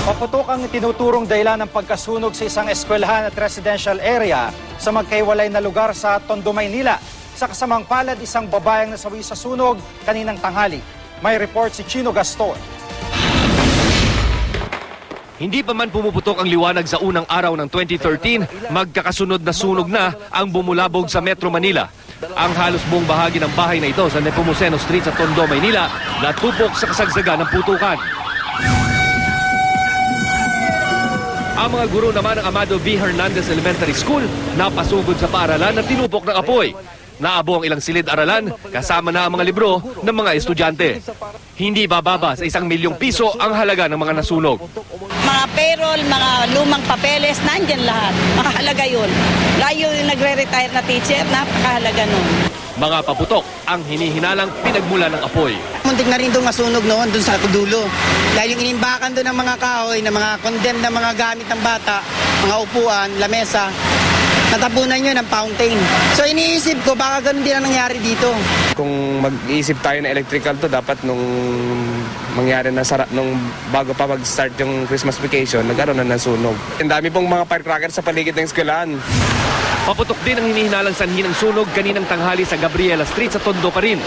Paputok ang tinuturong dahilan ng pagkasunog sa isang eskwelahan at residential area sa magkaiwalay na lugar sa Tondo, Maynila. Sa kasamang palad, isang babaeng nasawi sa sunog kaninang tanghali. May report si Chino Gaston. Hindi pa man pumuputok ang liwanag sa unang araw ng 2013, magkakasunod na sunog na ang bumulabog sa Metro Manila. Ang halos buong bahagi ng bahay na ito sa Nepomuceno Street sa Tondo, Maynila, natupok sa kasagsagan ng putukan. Ang mga guro naman ng Amado V. Hernandez Elementary School napasugod sa paaralan na tinupok ng apoy. Naabo ang ilang silid-aralan kasama na ang mga libro ng mga estudyante. Hindi bababa sa 1 milyong piso ang halaga ng mga nasunog. Mga payroll, mga lumang papeles, nandyan lahat. Makahalaga yun. Layo yung nagre-retire na teacher, napakahalaga nun. Mga paputok ang hinihinalang pinagmula ng apoy. Muntik na rin doon masunog noon doon sa dulo. Dahil yung inimbakan doon ng mga kahoy, ng mga condemned na mga gamit ng bata, mga upuan, lamesa, natapunan nyo ng fountain. So iniisip ko, baka ganun din ang nangyari dito. Kung mag-iisip tayo na electrical to, dapat nung mangyari na nung bago pa mag-start yung Christmas vacation, nagkaroon na ng sunog. Ang dami pong mga firecrackers sa paligid ng eskwelahan. Paputok din ang hinihinalang sanhi ng sunog kaninang tanghali sa Gabriela Street sa Tondo pa rin.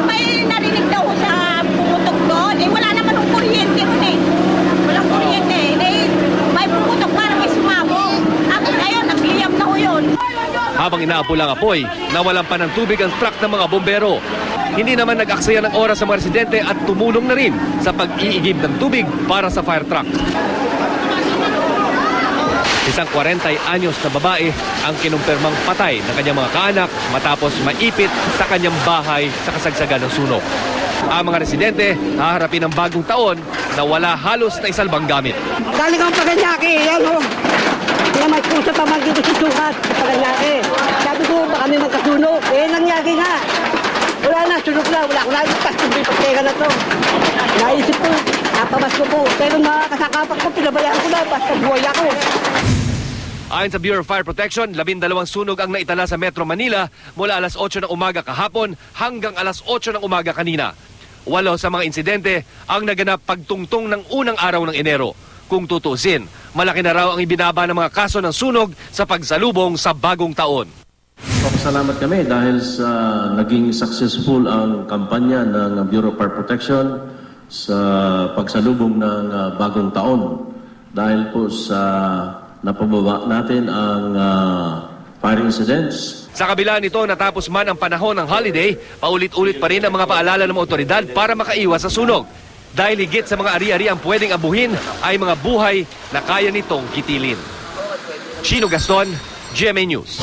May narinig daw sa pumutok doon. Wala naman ng kuryente ron eh. Walang kuryente eh. May pumutok para may sumabog. Tapos ngayon, nagliyam na ho yun. Habang inaapol ang apoy, nawalan pa ng tubig ang truck ng mga bombero. Hindi naman nag-aksaya ng oras sa mga residente at tumulong na rin sa pag-iigib ng tubig para sa fire truck. Isang 40 anyos na babae ang kinumpirmang patay ng kanyang mga kaanak matapos maipit sa kanyang bahay sa kasagsagan ng sunog. Ang mga residente haharapin ng bagong taon na wala halos na isalbang gamit. Galing ang paganyaki, yan o. Kaya may puso pa magiging susukat sa paganyaki. Sabi ko, baka may magkasunog. Nangyari nga. Wala na, sunog na. Wala ko na. Hindi pagteka na to. Naisip ko, napamas ko po. Pero mga kasakapak ko, pinabayaan ko na. Basta buhay ako. Ayon sa Bureau of Fire Protection, 12 sunog ang naitala sa Metro Manila mula alas 8 ng umaga kahapon hanggang alas 8 ng umaga kanina. 8 sa mga insidente ang naganap pagtungtong ng unang araw ng Enero. Kung tutusin, malaki na raw ang ibinaba ng mga kaso ng sunog sa pagsalubong sa bagong taon. Pasalamat kami dahil sa naging successful ang kampanya ng Bureau of Fire Protection sa pagsalubong ng bagong taon. Dahil po sa napababa natin ang fire incidents. Sa kabila nito, natapos man ang panahon ng holiday, paulit-ulit pa rin ang mga paalala ng mga otoridad para makaiwas sa sunog. Dahil higit sa mga ari-ari ang pwedeng abuhin ay mga buhay na kaya nitong kitilin. Chino Gaston, GMA News.